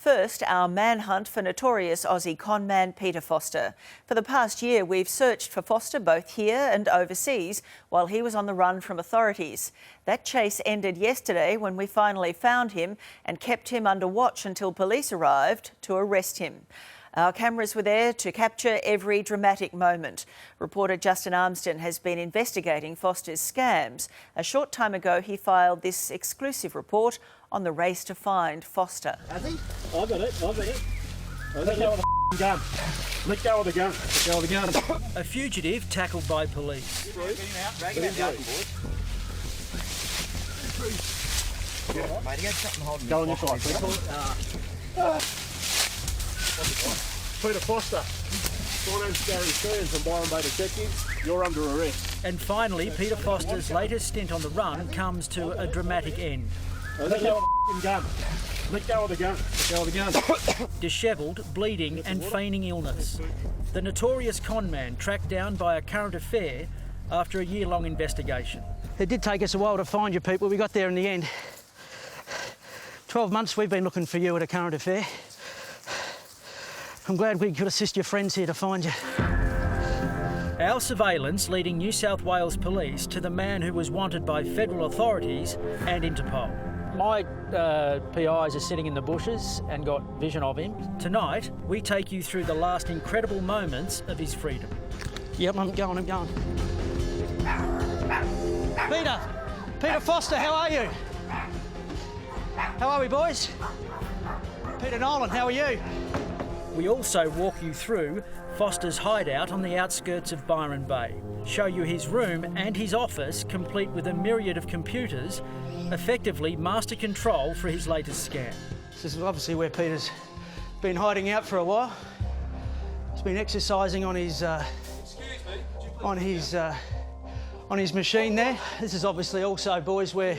First, our manhunt for notorious Aussie conman Peter Foster. For the past year, we've searched for Foster both here and overseas while he was on the run from authorities. That chase ended yesterday when we finally found him and kept him under watch until police arrived to arrest him. Our cameras were there to capture every dramatic moment. Reporter Justin Armsden has been investigating Foster's scams. A short time ago, he filed this exclusive report on the race to find Foster. Has he? I got it. Let go of the gun. Let go of the gun. Let go of the gun. A fugitive tackled by police. Drag him out, Go on your side, Peter Foster. My name's Gary Stearns from Byron Bay Detective. You're under arrest. And finally, Peter Foster's latest stint on the run comes to a dramatic end. Let go of the gun. Let go of the gun. Let go of the gun. Dishevelled, bleeding and feigning illness. The notorious conman tracked down by a current affair after a year-long investigation. It did take us a while to find you people. We got there in the end. 12 months we've been looking for you at a current affair. I'm glad we could assist your friends here to find you. Our surveillance leading New South Wales Police to the man who was wanted by federal authorities and Interpol. My PIs are sitting in the bushes and got vision of him. Tonight, we take you through the last incredible moments of his freedom. Yep, I'm going. Peter Foster, how are you? How are we, boys? Peter Nolan, how are you? We also walk you through Foster's hideout on the outskirts of Byron Bay, show you his room and his office complete with a myriad of computers, effectively master control for his latest scam. This is obviously where Peter's been hiding out for a while. He's been exercising on his machine there. This is obviously also, boys, where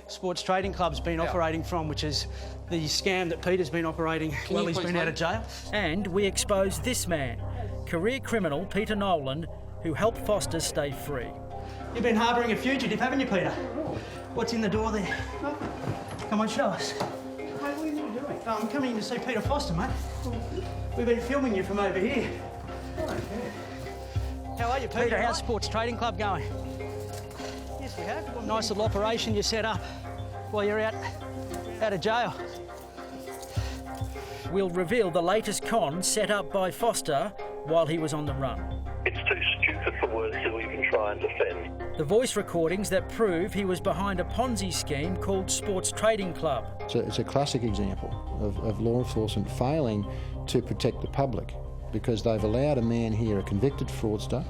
Sports Trading Club's been operating from, which is the scam that Peter's been operating while he's been out of jail. And we expose this man, career criminal Peter Nolan, who helped Foster stay free. You've been harbouring a fugitive, haven't you, Peter? What's in the door there? Come on, show us. Hey, what are you doing? I'm coming in to see Peter Foster, mate. We've been filming you from over here. How are you, Peter? How's Sports Trading Club going? Yes, we have. Nice little operation you set up while you're out of jail. We'll reveal the latest con set up by Foster while he was on the run. It's too stupid for words to even try and defend. The voice recordings that prove he was behind a Ponzi scheme called Sports Trading Club. It's a classic example of law enforcement failing to protect the public, because they've allowed a man here, a convicted fraudster.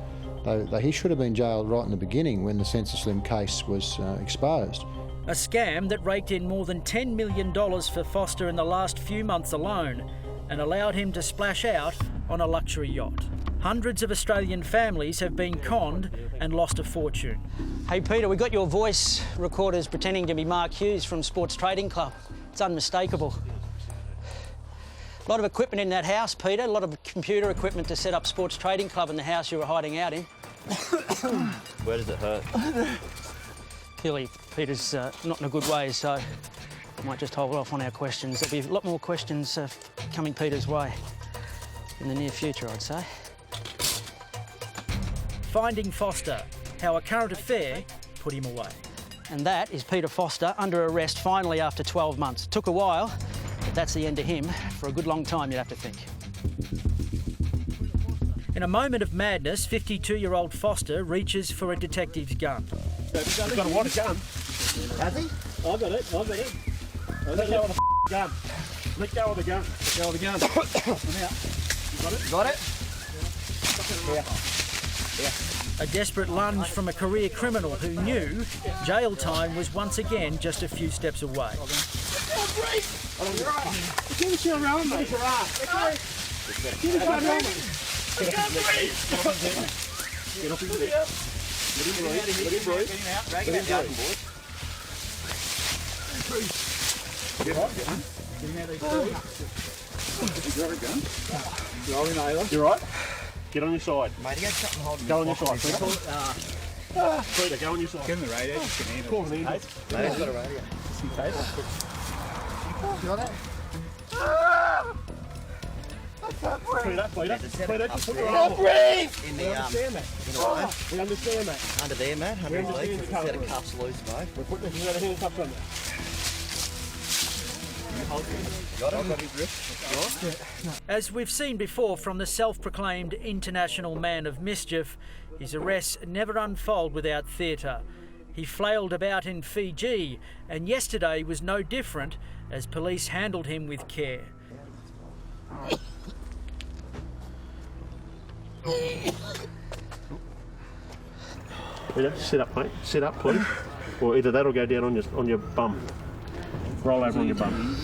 He should have been jailed right in the beginning when the SensorSlim case was exposed. A scam that raked in more than $10 million for Foster in the last few months alone and allowed him to splash out on a luxury yacht. Hundreds of Australian families have been conned and lost a fortune. Hey, Peter, we got your voice recorders pretending to be Mark Hughes from Sports Trading Club. It's unmistakable. A lot of equipment in that house, Peter. A lot of computer equipment to set up Sports Trading Club in the house you were hiding out in. Where does it hurt? Clearly, Peter's not in a good way, so I might just hold off on our questions. There'll be a lot more questions coming Peter's way in the near future, I'd say. Finding Foster, how a current affair put him away. And that is Peter Foster under arrest finally after 12 months. Took a while, but that's the end of him for a good long time, you'd have to think. In a moment of madness, 52-year-old Foster reaches for a detective's gun. He's got a water gun. Has he? I got it. Let go of the gun. Let go of the gun. Let go of the gun. I'm out. You got it? A desperate lunge from a career criminal who knew jail time was once again just a few steps away. Give us your arm, mate. Give us your arm, mate. Get off his neck. Let him breathe. Drag him out, boys. Get out. Get out of the gun. You're right. Get on your side. Mate, you got something holding. Go on your side, Peter. Peter, go on your side. Give him the radio. Call him the ambulance. Radio's got a radio. Just in case. You got it? Peter, just put your arm Can't up. breathe! We understand that. We understand that. Under there, mate. 100 legs. Set of cuffs loose, mate. We're putting the handcuffs on there. Got him? Got his wrist. As we've seen before from the self-proclaimed international man of mischief, his arrests never unfold without theatre. He flailed about in Fiji, and yesterday was no different as police handled him with care. Peter, sit up, mate. Sit up, please. Or either that or go down on your bum. Roll over on your bum.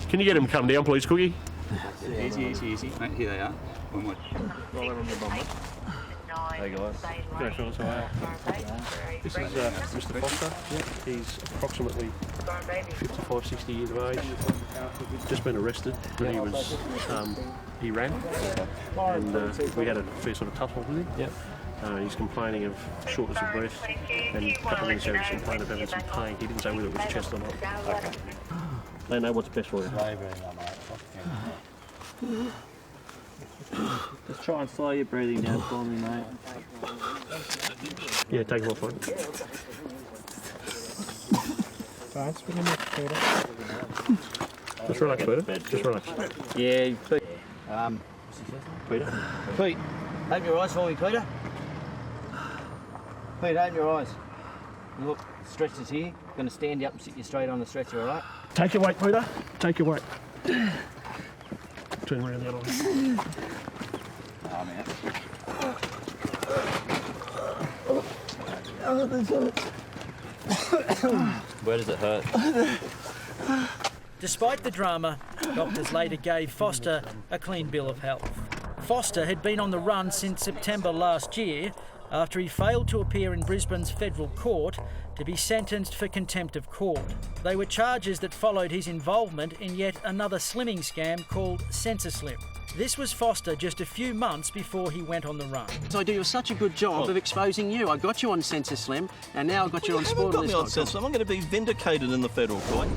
Can you get him to come down, please, Cookie? Easy. Mate, here they are. One more. Roll over on your bum, mate. Hey guys. G'day, fellas, how are you? This is Mr. Foster. He's approximately 55, 60 years of age. Just been arrested when he ran, and we had a fair sort of tussle with him. He's complaining of shortness of breath, and a couple of minutes ago he complained of having some pain. He didn't say whether it was chest or not. Okay. They know what's best for you. Just try and slow your breathing down for me, mate. Yeah, take him off, mate. Just relax, Peter. Just relax. Yeah, Peter. Pete, open your eyes for me, Peter. Pete, open your eyes. Look, stretcher's here. I'm going to stand you up and sit you straight on the stretcher, all right? Take your weight, Peter. Take your weight. Turn around the other way. Oh, man. Where does it hurt? Despite the drama, doctors later gave Foster a clean bill of health. Foster had been on the run since September last year after he failed to appear in Brisbane's federal court to be sentenced for contempt of court. They were charges that followed his involvement in yet another slimming scam called SensorSlim. This was Foster just a few months before he went on the run. So I do such a good job of exposing you. I got you on SensorSlim, and now I've got you on spoilerlist.com. I'm going to be vindicated in the federal court.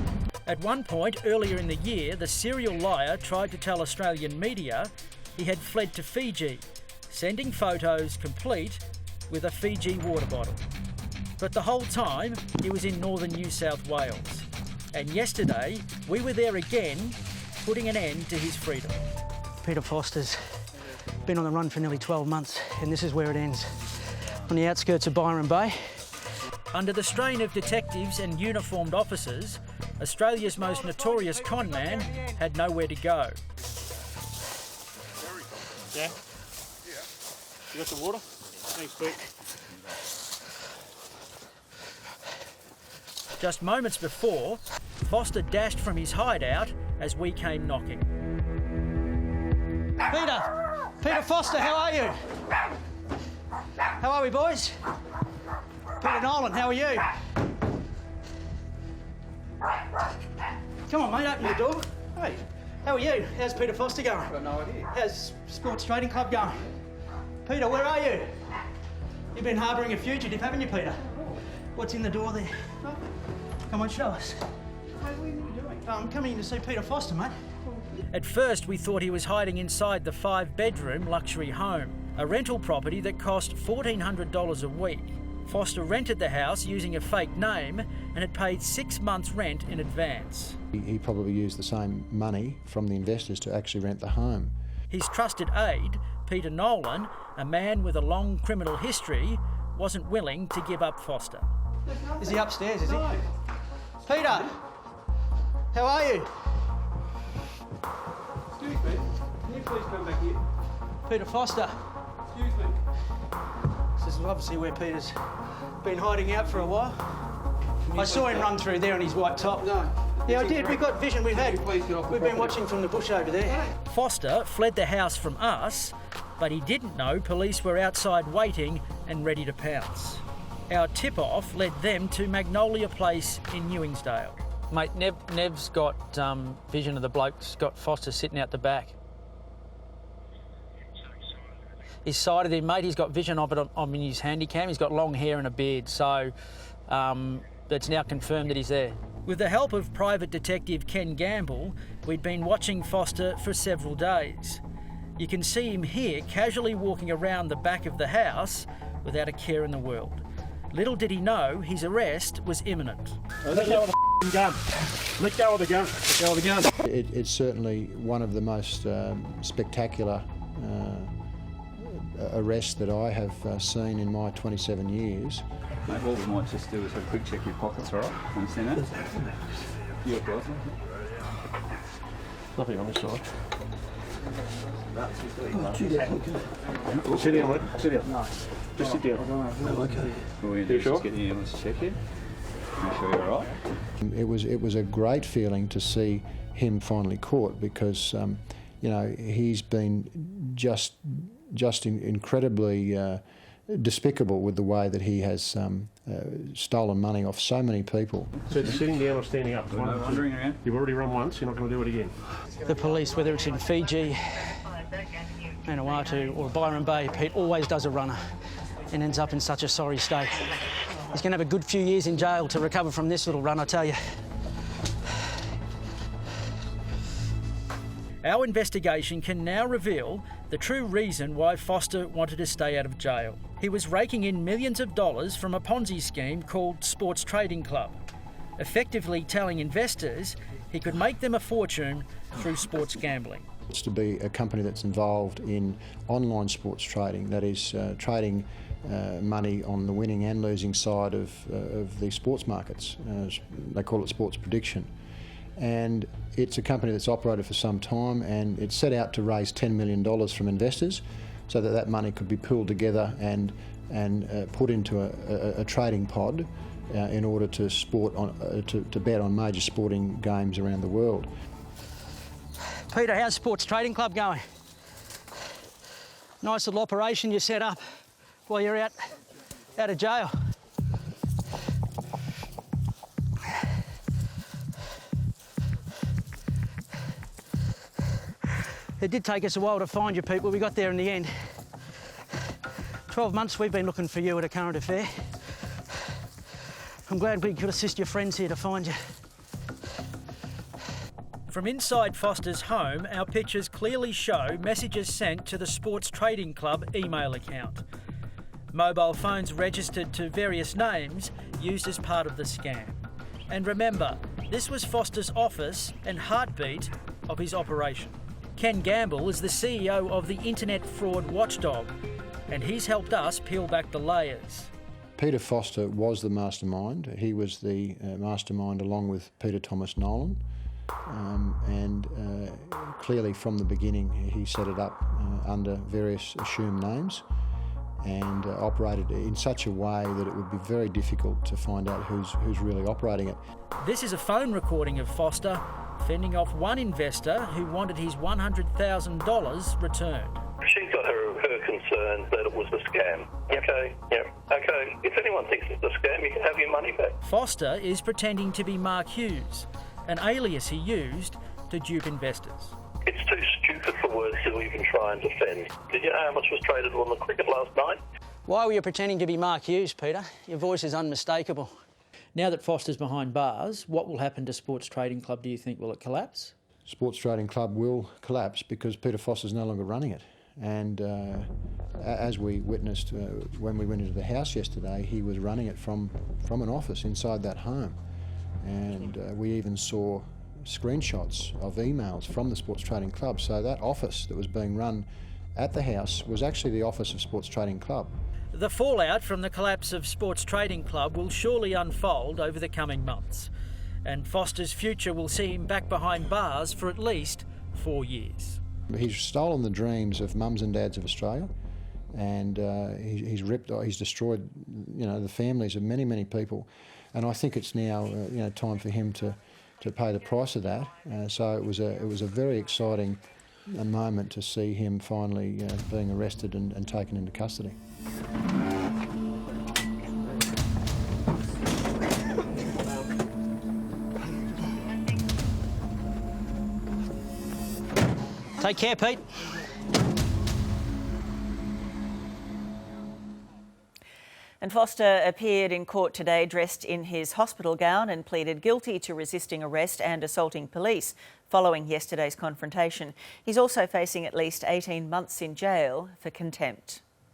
At one point earlier in the year, the serial liar tried to tell Australian media he had fled to Fiji, sending photos complete with a Fiji water bottle. But the whole time, he was in northern New South Wales. And yesterday, we were there again, putting an end to his freedom. Peter Foster's been on the run for nearly 12 months, and this is where it ends, on the outskirts of Byron Bay. Under the strain of detectives and uniformed officers, Australia's most notorious conman had nowhere to go. Yeah? You got some water? Thanks, Pete. Just moments before, Foster dashed from his hideout as we came knocking. Peter Foster, how are you? How are we, boys? Peter Nolan, how are you? Come on, mate, open the door. Hey, how are you? How's Peter Foster going? I've got no idea. How's Sports Trading Club going? Peter, where are you? You've been harbouring a fugitive, haven't you, Peter? What's in the door there? Come on, show us. What are you doing? I'm coming in to see Peter Foster, mate. At first, we thought he was hiding inside the 5-bedroom luxury home, a rental property that cost $1,400 a week. Foster rented the house using a fake name and had paid 6 months' rent in advance. He probably used the same money from the investors to actually rent the home. His trusted aide, Peter Nolan, a man with a long criminal history, wasn't willing to give up Foster. Is he upstairs, is he? Peter! How are you? Excuse me, can you please come back here? Peter Foster. Excuse me. This is obviously where Peter's been hiding out for a while. I saw him run through there in his white top. No. Yeah, I did. We got vision. We've been watching from the bush over there. Foster fled the house from us, but he didn't know police were outside waiting and ready to pounce. Our tip-off led them to Magnolia Place in Newingsdale. Mate, Nev's got vision of the bloke's got Foster sitting out the back. He's sighted him, mate. He's got vision of it on his handy cam. He's got long hair and a beard, so it's now confirmed that he's there. With the help of private detective Ken Gamble, we'd been watching Foster for several days. You can see him here casually walking around the back of the house without a care in the world. Little did he know his arrest was imminent. Let go of the gun. Let go of the gun. Let go of the gun. It's certainly one of the most spectacular arrests that I have seen in my 27 years. Mate, what we might just do is have a quick check of your pockets, all right? Understand that? You're right. Nothing on this side. Sit down, mate. Sit down. Nice. Just sit down. Okay. You sure? Just get the ambulance check here. Make sure you're all right. It was a great feeling to see him finally caught because, you know, he's been just incredibly despicable with the way that he has stolen money off so many people. So you're sitting down or standing up? No wandering around. You've already run once, you're not going to do it again. The police, whether it's in Fiji, Vanuatu or Byron Bay, Pete always does a runner and ends up in such a sorry state. He's going to have a good few years in jail to recover from this little run, I tell you. Our investigation can now reveal the true reason why Foster wanted to stay out of jail. He was raking in millions of dollars from a Ponzi scheme called Sports Trading Club, effectively telling investors he could make them a fortune through sports gambling. It's to be a company that's involved in online sports trading, that is trading money on the winning and losing side of the sports markets. They call it sports prediction. And it's a company that's operated for some time, and it set out to raise $10 million from investors so that that money could be pooled together and put into a trading pod in order to to bet on major sporting games around the world. Peter, how's Sports Trading Club going? Nice little operation you set up while you're out of jail. It did take us a while to find you, Pete, but we got there in the end. 12 months we've been looking for you at a current affair. I'm glad we could assist your friends here to find you. From inside Foster's home, our pictures clearly show messages sent to the Sports Trading Club email account. Mobile phones registered to various names used as part of the scam. And remember, this was Foster's office and heartbeat of his operation. Ken Gamble is the CEO of the Internet Fraud Watchdog, and he's helped us peel back the layers. Peter Foster was the mastermind. He was the mastermind along with Peter Thomas Nolan. Clearly from the beginning he set it up under various assumed names and operated in such a way that it would be very difficult to find out who's really operating it. This is a phone recording of Foster fending off one investor who wanted his $100,000 returned. She's got her concern that it was a scam. Okay, yeah, okay. If anyone thinks it's a scam, you can have your money back. Foster is pretending to be Mark Hughes, an alias he used to dupe investors. It's too stupid for words to even try and defend. Did you know how much was traded on the cricket last night? Why were you pretending to be Mark Hughes, Peter? Your voice is unmistakable. Now that Foster's behind bars, what will happen to Sports Trading Club, do you think? Will it collapse? Sports Trading Club will collapse because Peter Foster's no longer running it. And as we witnessed when we went into the house yesterday, he was running it from an office inside that home. And we even saw screenshots of emails from the Sports Trading Club. So that office that was being run at the house was actually the office of Sports Trading Club. The fallout from the collapse of Sports Trading Club will surely unfold over the coming months, and Foster's future will see him back behind bars for at least 4 years. He's stolen the dreams of mums and dads of Australia, and he's destroyed, you know, the families of many, many people, and I think it's now, time for him to pay the price of that. So it was a very exciting moment to see him finally being arrested and taken into custody. Take care, Pete. And Foster appeared in court today dressed in his hospital gown and pleaded guilty to resisting arrest and assaulting police following yesterday's confrontation. He's also facing at least 18 months in jail for contempt.